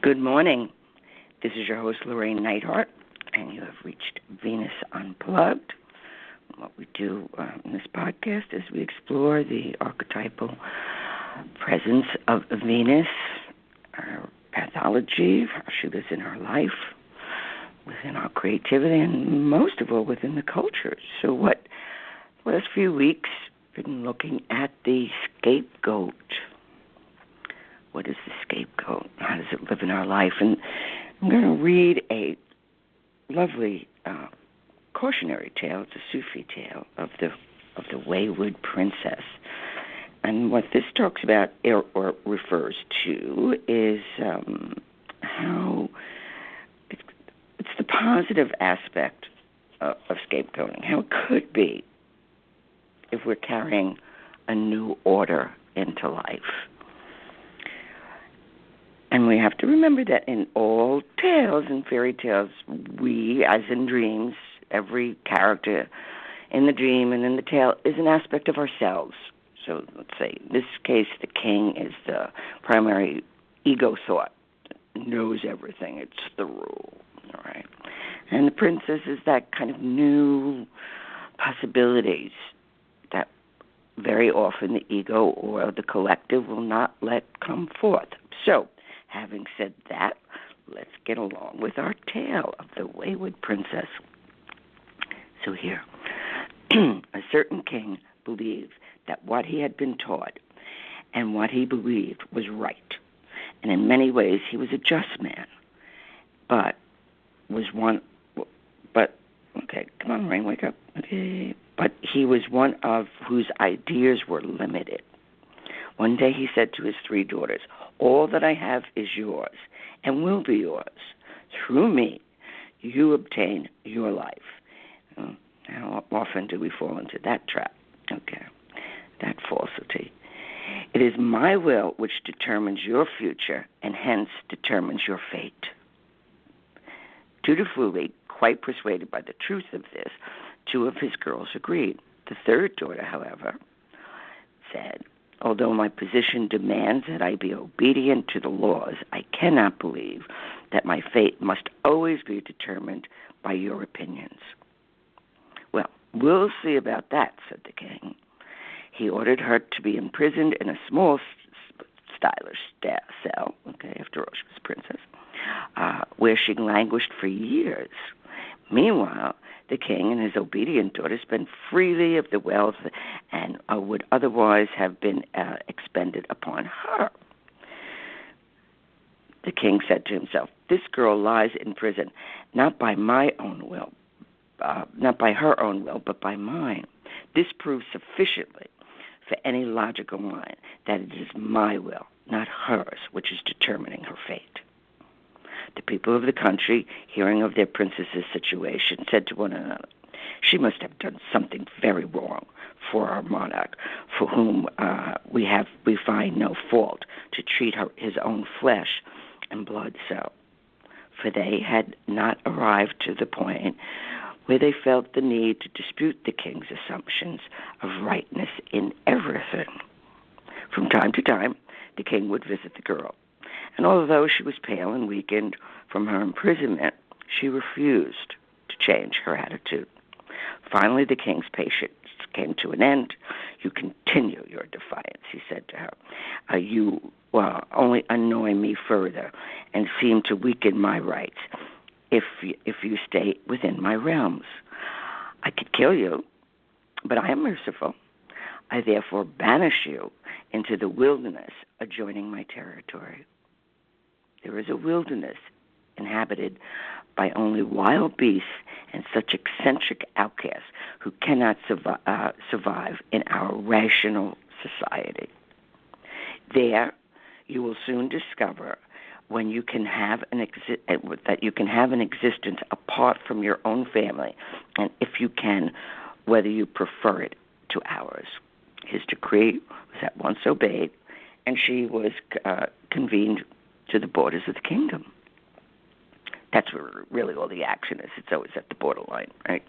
Good morning. This is your host, Llorraine Neithardt, and you have reached Venus Unplugged. What we do in this podcast is we explore the archetypal presence of Venus, our pathology, how she lives in our life, within our creativity, and most of all within the culture. So what last few weeks been looking at the scapegoat. What is the scapegoat? How does it live in our life? And I'm going to read a lovely cautionary tale. It's a Sufi tale of the wayward princess. And what this talks about or refers to is how it's the positive aspect of scapegoating, how it could be if we're carrying a new order into life. And we have to remember that in all tales and fairy tales, we, as in dreams, every character in the dream and in the tale is an aspect of ourselves. So let's say, in this case, the king is the primary ego thought, knows everything, it's the rule, all right? And the princess is that kind of new possibilities that very often the ego or the collective will not let come forth. So, having said that, let's get along with our tale of the wayward princess. So here, a certain king believed that what he had been taught and what he believed was right. And in many ways, he was a just man, okay, come on, Rain, wake up. Okay. But he was one of whose ideas were limited. One day he said to his 3 daughters, "All that I have is yours and will be yours. Through me, you obtain your life." How often do we fall into that trap? Okay, that falsity. "It is my will which determines your future and hence determines your fate." Dutifully, quite persuaded by the truth of this, 2 of his girls agreed. The 3rd daughter, however, said, "Although my position demands that I be obedient to the laws, I cannot believe that my fate must always be determined by your opinions." "Well, we'll see about that," said the king. He ordered her to be imprisoned in a small, stylish cell, okay, after all, she was a princess, where she languished for years. Meanwhile, the king and his obedient daughter spent freely of the wealth and would otherwise have been expended upon her. The king said to himself, "This girl lies in prison, not by my own will, not by her own will, but by mine. This proves sufficiently for any logical mind that it is my will, not hers, which is determining her fate." The people of the country, hearing of their princess's situation, said to one another, "She must have done something very wrong for our monarch, for whom we find no fault to treat his own flesh and blood so." For they had not arrived to the point where they felt the need to dispute the king's assumptions of rightness in everything. From time to time, the king would visit the girl, and although she was pale and weakened from her imprisonment, she refused to change her attitude. Finally, the king's patience came to an end. "You continue your defiance," he said to her. "You only annoy me further and seem to weaken my rights if you stay within my realms. I could kill you, but I am merciful. I therefore banish you into the wilderness adjoining my territory. There is a wilderness inhabited by only wild beasts and such eccentric outcasts who cannot survive in our rational society. There, you will soon discover that you can have an existence apart from your own family, and if you can, whether you prefer it to ours." His decree was at once obeyed, and she was convened to the borders of the kingdom. That's where really all the action is. It's always at the borderline, right?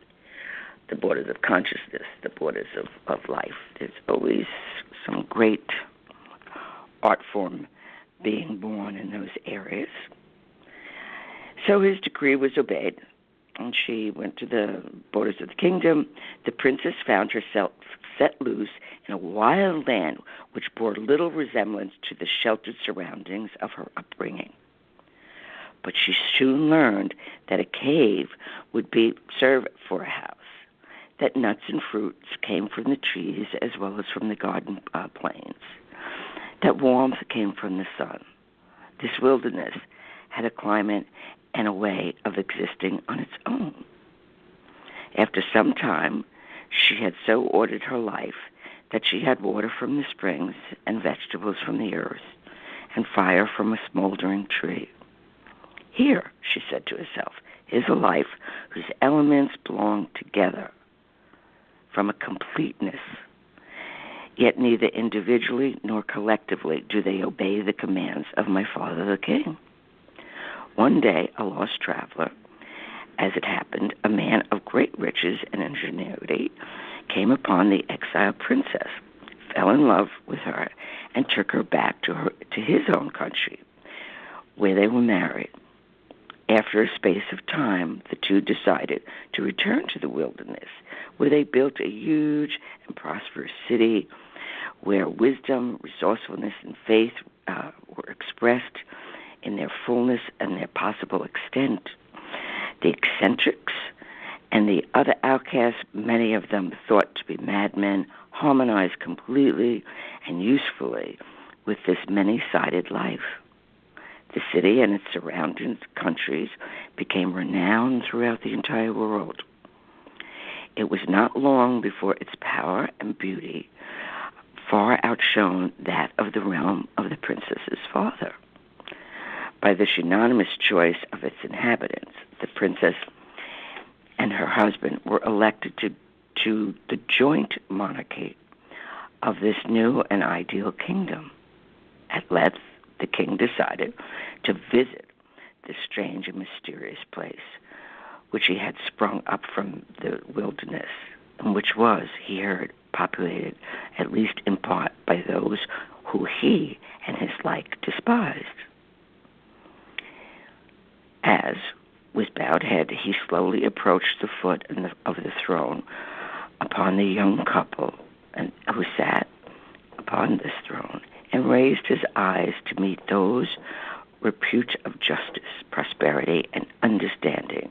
The borders of consciousness, the borders of life. There's always some great art form being born in those areas. So his decree was obeyed, and she went to the borders of the kingdom. The princess found herself set loose in a wild land which bore little resemblance to the sheltered surroundings of her upbringing. But she soon learned that a cave would serve for a house, that nuts and fruits came from the trees as well as from the garden plains, that warmth came from the sun. This wilderness had a climate and a way of existing on its own. After some time, she had so ordered her life that she had water from the springs and vegetables from the earth and fire from a smoldering tree. Here, she said to herself, is a life whose elements belong together from a completeness, yet neither individually nor collectively do they obey the commands of my father the king. One day, a lost traveler, as it happened, a man of great riches and ingenuity, came upon the exiled princess, fell in love with her, and took her back to his own country, where they were married. After a space of time, the two decided to return to the wilderness, where they built a huge and prosperous city, where wisdom, resourcefulness, and faith were expressed in their fullness and their possible extent. The eccentrics and the other outcasts, many of them thought to be madmen, harmonized completely and usefully with this many-sided life. The city and its surrounding countries became renowned throughout the entire world. It was not long before its power and beauty far outshone that of the realm of the princess's father. By this unanimous choice of its inhabitants, the princess and her husband were elected to the joint monarchy of this new and ideal kingdom. At length, the king decided to visit this strange and mysterious place, which he had sprung up from the wilderness, and which was, he heard, populated, at least in part, by those who he and his like despised. As, with bowed head, he slowly approached the foot of the throne upon the young couple who sat upon this throne, and raised his eyes to meet those repute of justice, prosperity, and understanding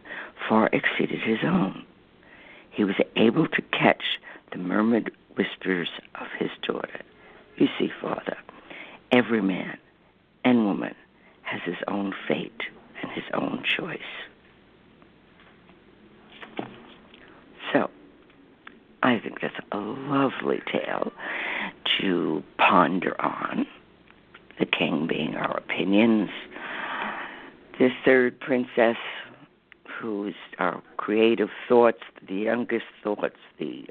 far exceeded his own. He was able to catch the murmured whispers of his daughter. You see, Father, every man and woman has his own fate and his own choice. So, I think that's a lovely tale to ponder on, the king being our opinions. The third princess, who's our creative thoughts, the youngest thoughts, the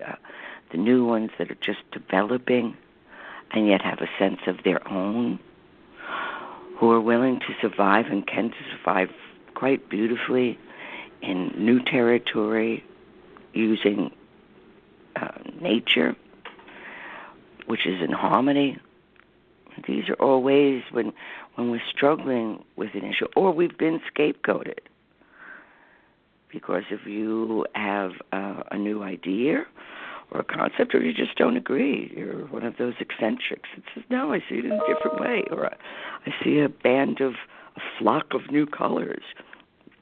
new ones that are just developing and yet have a sense of their own, who are willing to survive and can survive quite beautifully in new territory using nature, which is in harmony. These are all ways when we're struggling with an issue, or we've been scapegoated. Because if you have a new idea or a concept, or you just don't agree, you're one of those eccentrics that says, no, I see it in a different way, or I see a flock of new colors,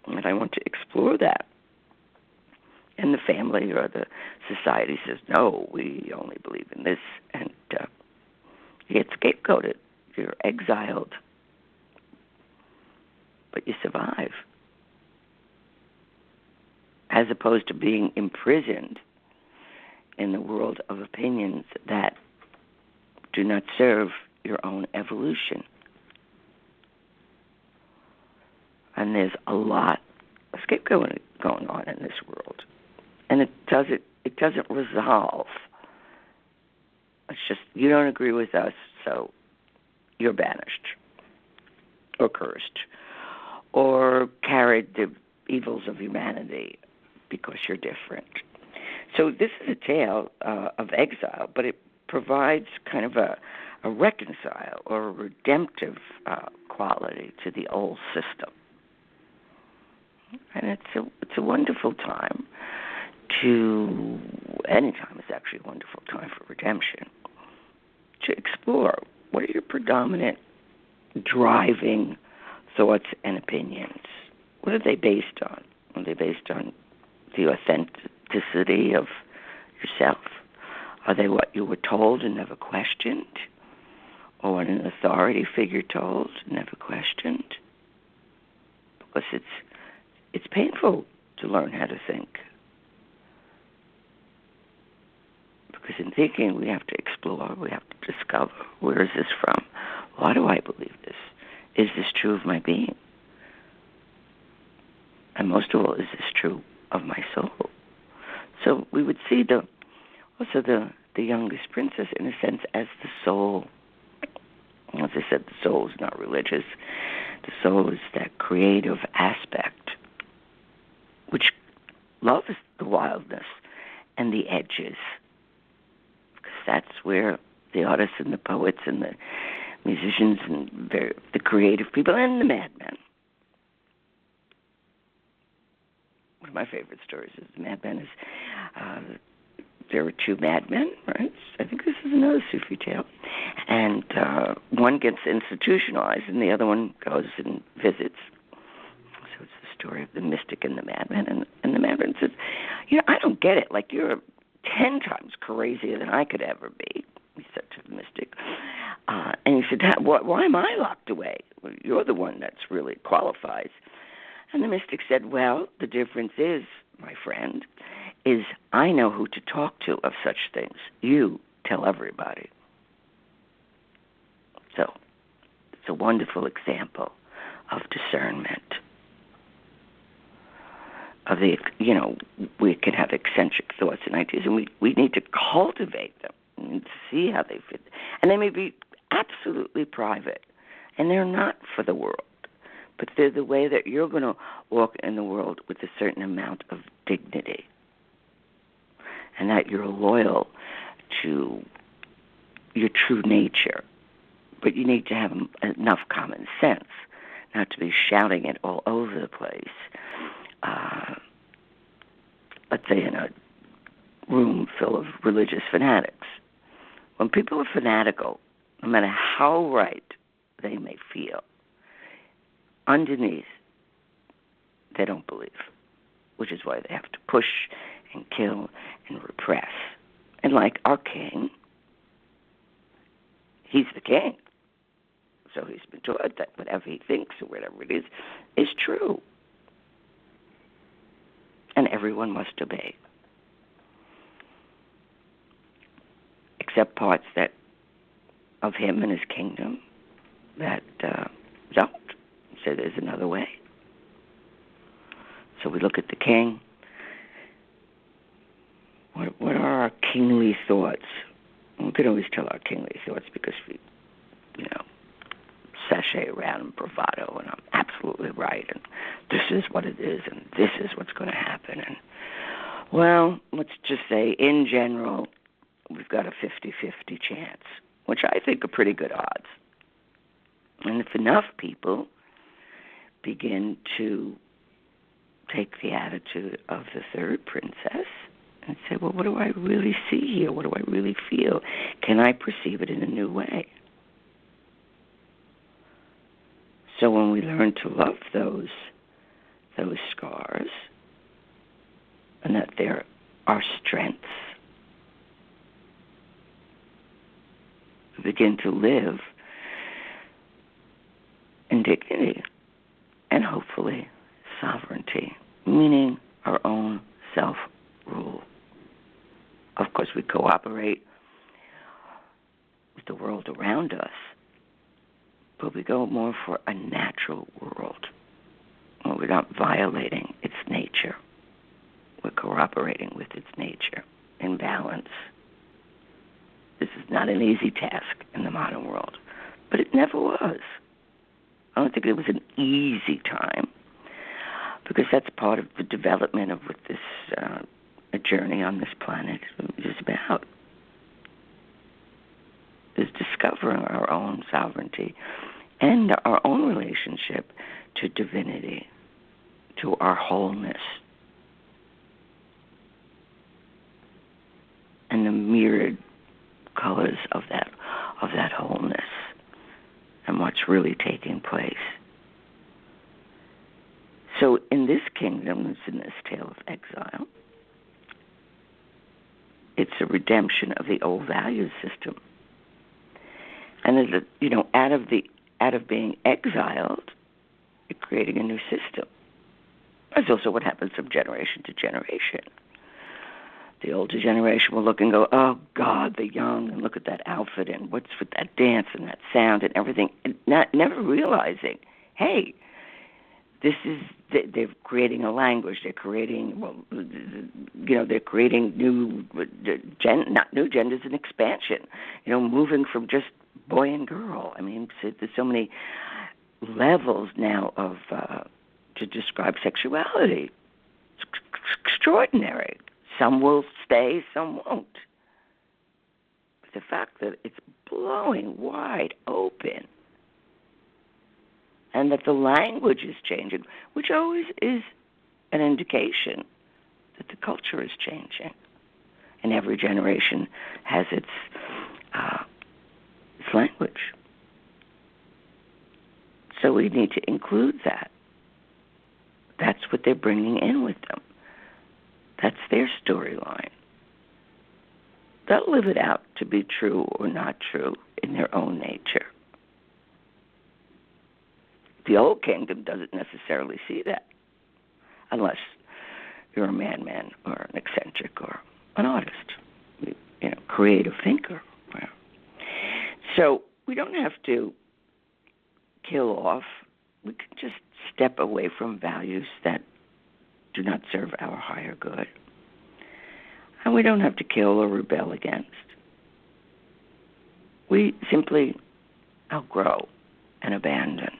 and I want to explore that. And the family or the society says, no, we only believe in this, and you get scapegoated. You're exiled, but you survive, as opposed to being imprisoned in the world of opinions that do not serve your own evolution. And there's a lot of scapegoating going on in this world, and it doesn't resolve. It's just, you don't agree with us, so you're banished or cursed or carried the evils of humanity because you're different. So this is a tale of exile, but it provides kind of a reconcile or a redemptive quality to the old system. And it's a wonderful time any time is actually a wonderful time for redemption, to explore what are your predominant driving thoughts and opinions. What are they based on? Are they based on the authenticity of yourself? Are they what you were told and never questioned? Or what an authority figure told and never questioned? Because it's painful to learn how to think. Because in thinking, we have to explore, we have to discover, where is this from? Why do I believe this? Is this true of my being? And most of all, is this true of my soul? So we would see the youngest princess, in a sense, as the soul. As I said, the soul is not religious. The soul is that creative aspect, which loves the wildness and the edges. Because that's where the artists and the poets and the musicians and the creative people and the madmen. One of my favorite stories is the madmen is there were two madmen, right? I think this is another Sufi tale. And one gets institutionalized and the other one goes and visits. So it's the story of the mystic and the madman. And the madman says, I don't get it. Like, you're 10 times crazier than I could ever be, he said to the mystic. And he said, why am I locked away? Well, you're the one that's really qualifies. And the mystic said, well, the difference is, my friend, is I know who to talk to of such things. You tell everybody. So it's a wonderful example of discernment. Of the, we can have eccentric thoughts and ideas, and we need to cultivate them and see how they fit. And they may be absolutely private, and they're not for the world, but they're the way that you're going to walk in the world with a certain amount of dignity, and that you're loyal to your true nature. But you need to have enough common sense not to be shouting it all over the place. Let's say in a room full of religious fanatics. When people are fanatical, no matter how right they may feel, underneath, they don't believe, which is why they have to push and kill and repress. And like our king, he's the king. So he's been taught that whatever he thinks or whatever it is true. And everyone must obey. Except parts of him and his kingdom that don't. So there's another way. So we look at the king. What are our kingly thoughts? We can always tell our kingly thoughts because we, sashay around in bravado, and I'm absolutely right, and this is what it is, and this is what's going to happen. And, well, let's just say, in general, we've got a 50-50 chance, which I think are pretty good odds. And if enough people begin to take the attitude of the third princess and say, well, what do I really see here? What do I really feel? Can I perceive it in a new way? So when we learn to love those scars, and that they're our strengths, we begin to live in dignity and hopefully sovereignty, meaning our own self-rule. Of course, we cooperate with the world around us, but we go more for a natural world where we're not violating its nature. We're cooperating with its nature in balance. This is not an easy task in the modern world, but it never was. I don't think it was an easy time, because that's part of the development of what this a journey on this planet is about, is discovering our own sovereignty and our own relationship to divinity, to our wholeness and the myriad colors of that wholeness and what's really taking place. So in this kingdom, it's in this tale of exile, it's a redemption of the old value system. And out of being exiled, you're creating a new system. That's also what happens from generation to generation. The older generation will look and go, oh, God, the young, and look at that outfit, and what's with that dance and that sound and everything, and never realizing, hey, they're creating a language. They're creating, they're creating not new genders, an expansion, moving from just boy and girl. I mean, there's so many levels now of to describe sexuality. It's extraordinary. Some will stay, some won't. But the fact that it's blowing wide open and that the language is changing, which always is an indication that the culture is changing. And every generation has its language. So we need to include that. That's what they're bringing in with them. That's their storyline. They'll live it out to be true or not true in their own nature. The old kingdom doesn't necessarily see that, unless you're a madman or an eccentric or an artist, creative thinker. So we don't have to kill off. We can just step away from values that do not serve our higher good. And we don't have to kill or rebel against. We simply outgrow and abandon.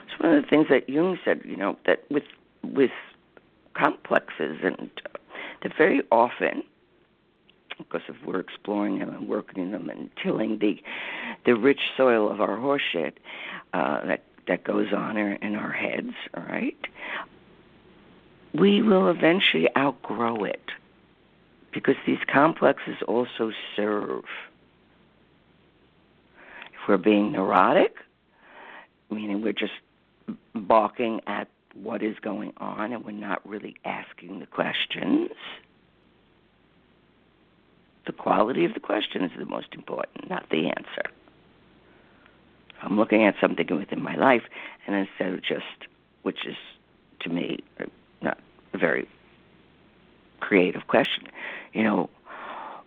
It's one of the things that Jung said, that with complexes, and that very often, because if we're exploring them and working them and tilling the rich soil of our horseshit that goes on in our heads, all right, we will eventually outgrow it, because these complexes also serve. If we're being neurotic, meaning we're just balking at what is going on and we're not really asking the questions, the quality of the question is the most important, not the answer. I'm looking at something within my life, and instead of just, which is to me not a very creative question,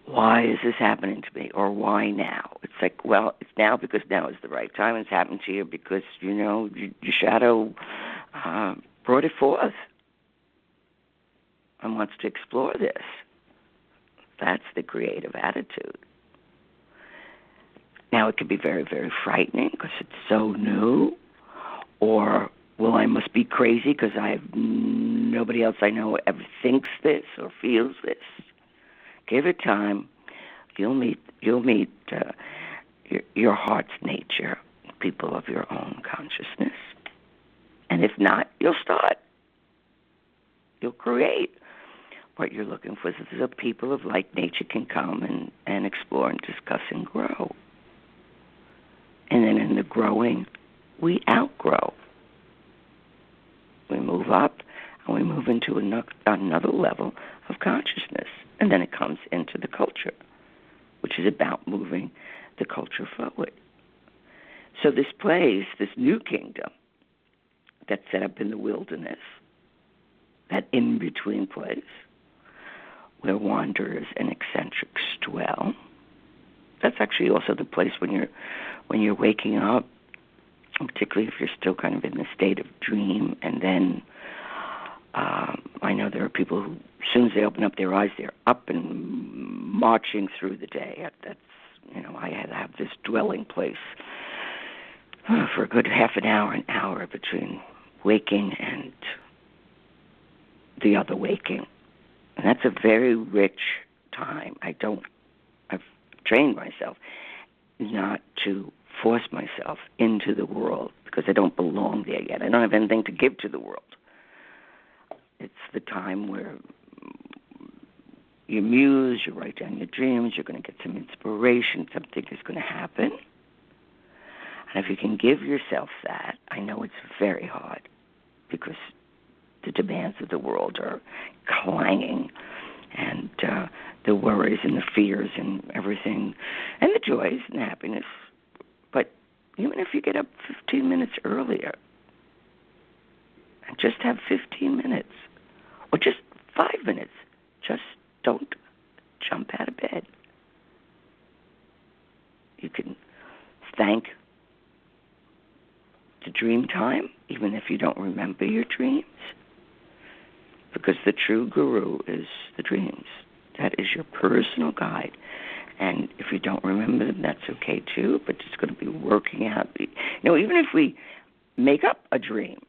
why is this happening to me, or why now? It's like, well, it's now because now is the right time. It's happened to you because, your shadow brought it forth and wants to explore this. That's the creative attitude. Now, it could be very, very frightening because it's so new, or, well, I must be crazy because nobody else I know ever thinks this or feels this. Give it time. You'll meet your heart's nature, people of your own consciousness. And if not, you'll start. You'll create what you're looking for. So the people of like nature can come and explore and discuss and grow. And then in the growing, we outgrow. We move up and we move into another level of consciousness. And then it comes into the culture, which is about moving the culture forward. So this place, this new kingdom that's set up in the wilderness, that in-between place where wanderers and eccentrics dwell, that's actually also the place when you're waking up, particularly if you're still kind of in the state of dream. And then I know there are people who, as soon as they open up their eyes, they're up and marching through the day. That's, I had to have this dwelling place for a good half an hour between waking and the other waking. And that's a very rich time. I've trained myself not to force myself into the world because I don't belong there yet. I don't have anything to give to the world. It's the time where you muse, you write down your dreams, you're going to get some inspiration, something is going to happen. And if you can give yourself that, I know it's very hard because the demands of the world are clanging, and the worries and the fears and everything, and the joys and the happiness. But even if you get up 15 minutes earlier, and just have 15 minutes, or just 5 minutes, just don't jump out of bed. You can thank the dream time, even if you don't remember your dreams, because the true guru is the dreams. That is your personal guide. And if you don't remember them, that's okay too, but it's going to be working out. Even if we make up a dream,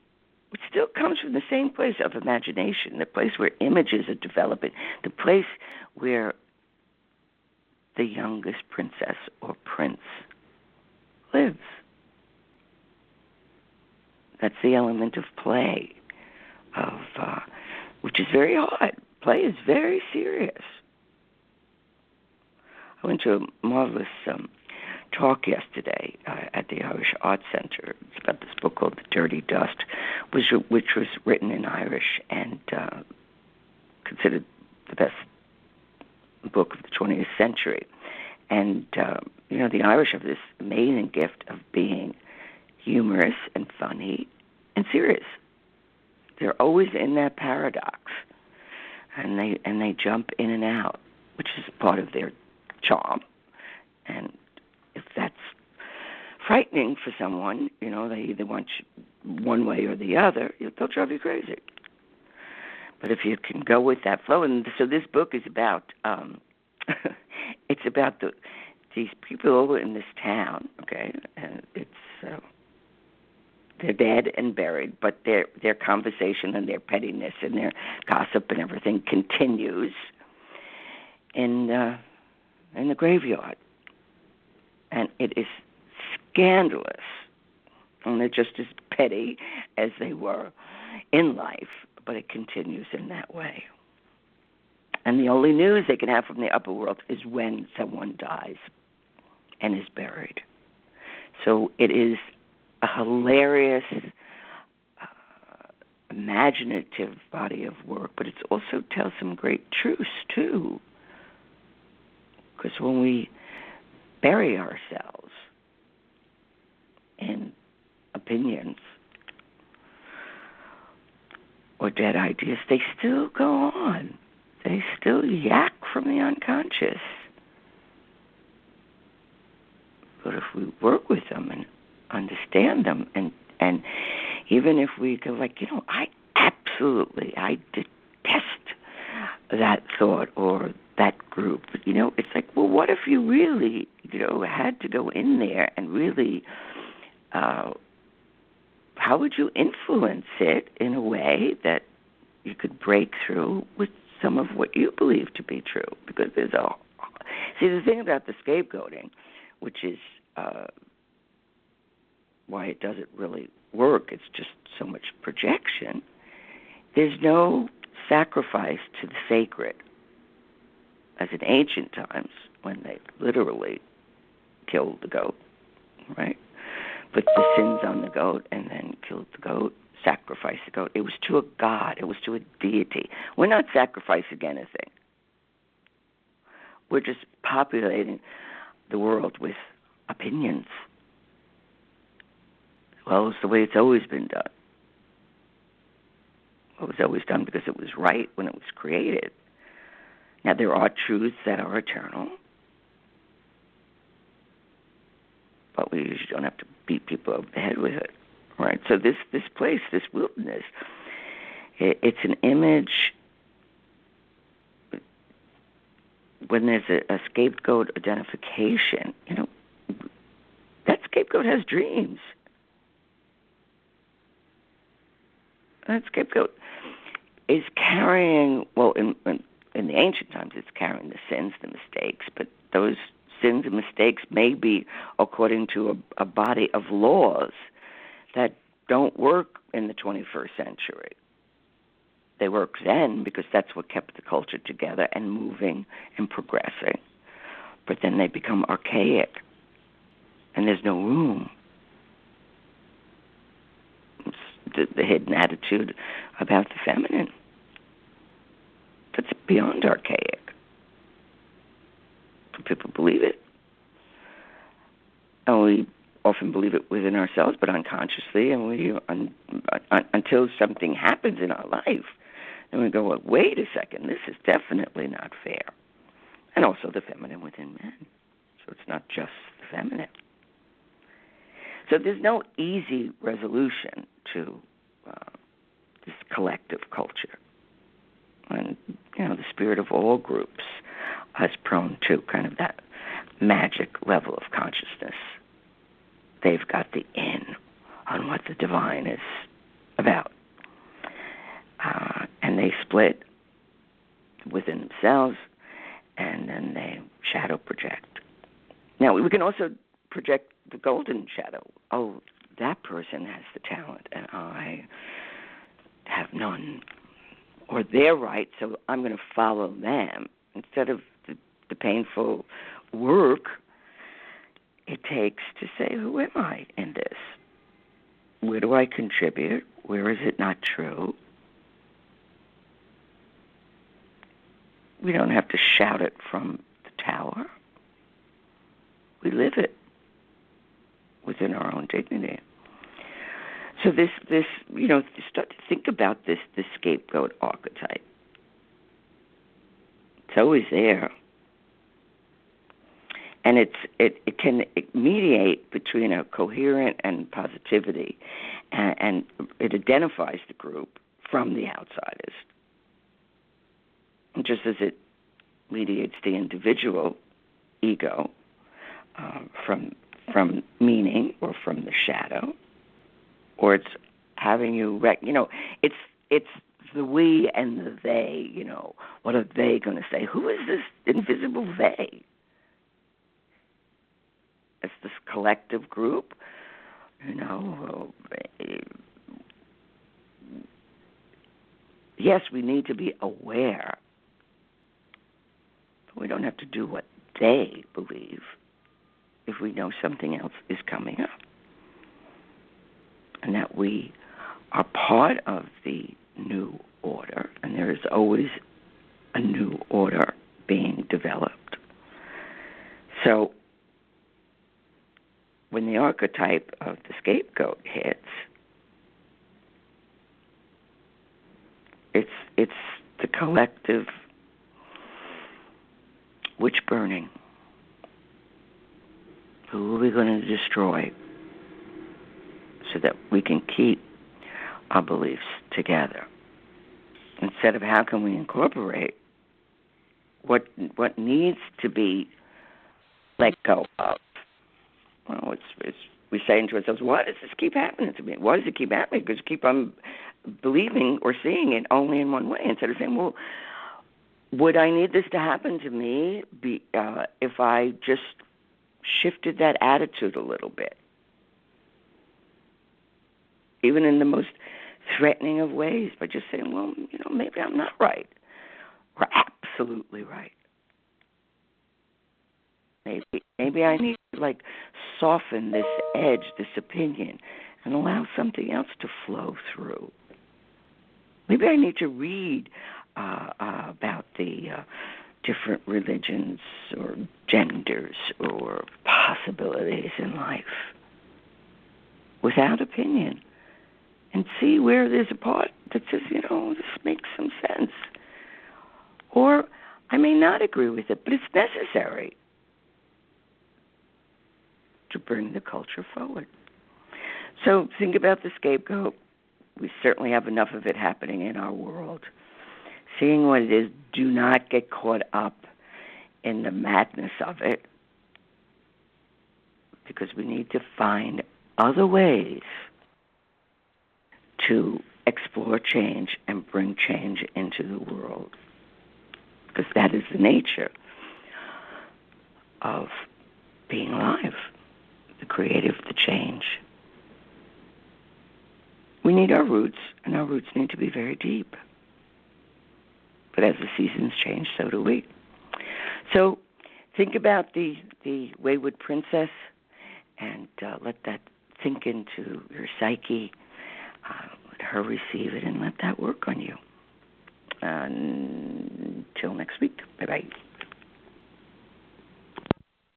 it still comes from the same place of imagination, the place where images are developing, the place where the youngest princess or prince lives. That's the element of play, which is very hard. Play is very serious. I went to a marvelous talk yesterday at the Irish Arts Center. It's about this book called The Dirty Dust, which was written in Irish and considered the best book of the 20th century. And, the Irish have this amazing gift of being humorous and funny and serious. They're always in that paradox, and they jump in and out, which is part of their charm. And if that's frightening for someone, they either want you one way or the other, they'll drive you crazy. But if you can go with that flow, and so this book is about, it's about these people over in this town, okay, and it's they're dead and buried, but their conversation and their pettiness and their gossip and everything continues in the graveyard. And it is scandalous. And they're just as petty as they were in life, but it continues in that way. And the only news they can have from the upper world is when someone dies and is buried. So it is a hilarious, imaginative body of work, but it also tells some great truths, too. Because when we bury ourselves in opinions or dead ideas, they still go on. They still yak from the unconscious. But if we work with them and understand them, and even if we go like, I detest that thought or that group. But, it's like, well, what if you really, had to go in there and really, how would you influence it in a way that you could break through with some of what you believe to be true? Because the thing about the scapegoating, which is why it doesn't really work, it's just so much projection. There's no sacrifice to the sacred, as in ancient times when they literally killed the goat, right? Put the sins on the goat and then killed the goat, sacrificed the goat. It was to a god. It was to a deity. We're not sacrificing anything. We're just populating the world with opinions. Well, it's the way it's always been done. It was always done because it was right when it was created. Now, there are truths that are eternal, but we usually don't have to beat people over the head with it, right? So this place, this wilderness, it's an image. When there's a scapegoat identification, that scapegoat has dreams. That scapegoat is carrying, well, in the ancient times, it's carrying the sins, the mistakes, but those sins and mistakes may be according to a body of laws that don't work in the 21st century. They work then because that's what kept the culture together and moving and progressing. But then they become archaic, and there's no room. It's the hidden attitude about the feminine. That's beyond archaic. People believe it. And we often believe it within ourselves, but unconsciously, and until something happens in our life, and we go, well, wait a second, this is definitely not fair. And also the feminine within men. So it's not just the feminine. So there's no easy resolution to this collective culture. And, the spirit of all groups is prone to kind of that magic level of consciousness. They've got the in on what the divine is about. And they split within themselves, and then they shadow project. Now, we can also project the golden shadow. Oh, that person has the talent, and I have none. Or they're right, so I'm going to follow them. Instead of the painful work it takes to say, who am I in this? Where do I contribute? Where is it not true? We don't have to shout it from the tower. We live it within our own dignity. So this, start to think about this scapegoat archetype. It's always there. And it can mediate between a coherent and positivity, and it identifies the group from the outsiders. And just as it mediates the individual ego from meaning or from the shadow, or it's having you it's the we and the they. What are they going to say? Who is this invisible they? It's this collective group, Yes, we need to be aware, but we don't have to do what they believe if we know something else is coming up. And that we are part of the new order, and there is always a new order being developed. So when the archetype of the scapegoat hits, it's the collective witch burning. Who are we going to destroy so that we can keep our beliefs together? Instead of how can we incorporate what needs to be let go of. Well, we're saying to ourselves, why does this keep happening to me? Why does it keep happening? Because you keep on believing or seeing it only in one way, instead of saying, well, would I need this to happen to me if I just shifted that attitude a little bit? Even in the most threatening of ways, by just saying, well, maybe I'm not right, or absolutely right. Maybe I need to soften this edge, this opinion, and allow something else to flow through. Maybe I need to read about the different religions or genders or possibilities in life without opinion, and see where there's a part that says, this makes some sense. Or I may not agree with it, but it's necessary to bring the culture forward. So think about the scapegoat. We certainly have enough of it happening in our world. Seeing what it is, do not get caught up in the madness of it, because we need to find other ways to explore change and bring change into the world, because that is the nature of being alive, the creative, the change. We need our roots, and our roots need to be very deep. But as the seasons change, so do we. So think about the wayward princess and let that sink into your psyche. Let her receive it and let that work on you. Until next week. Bye-bye.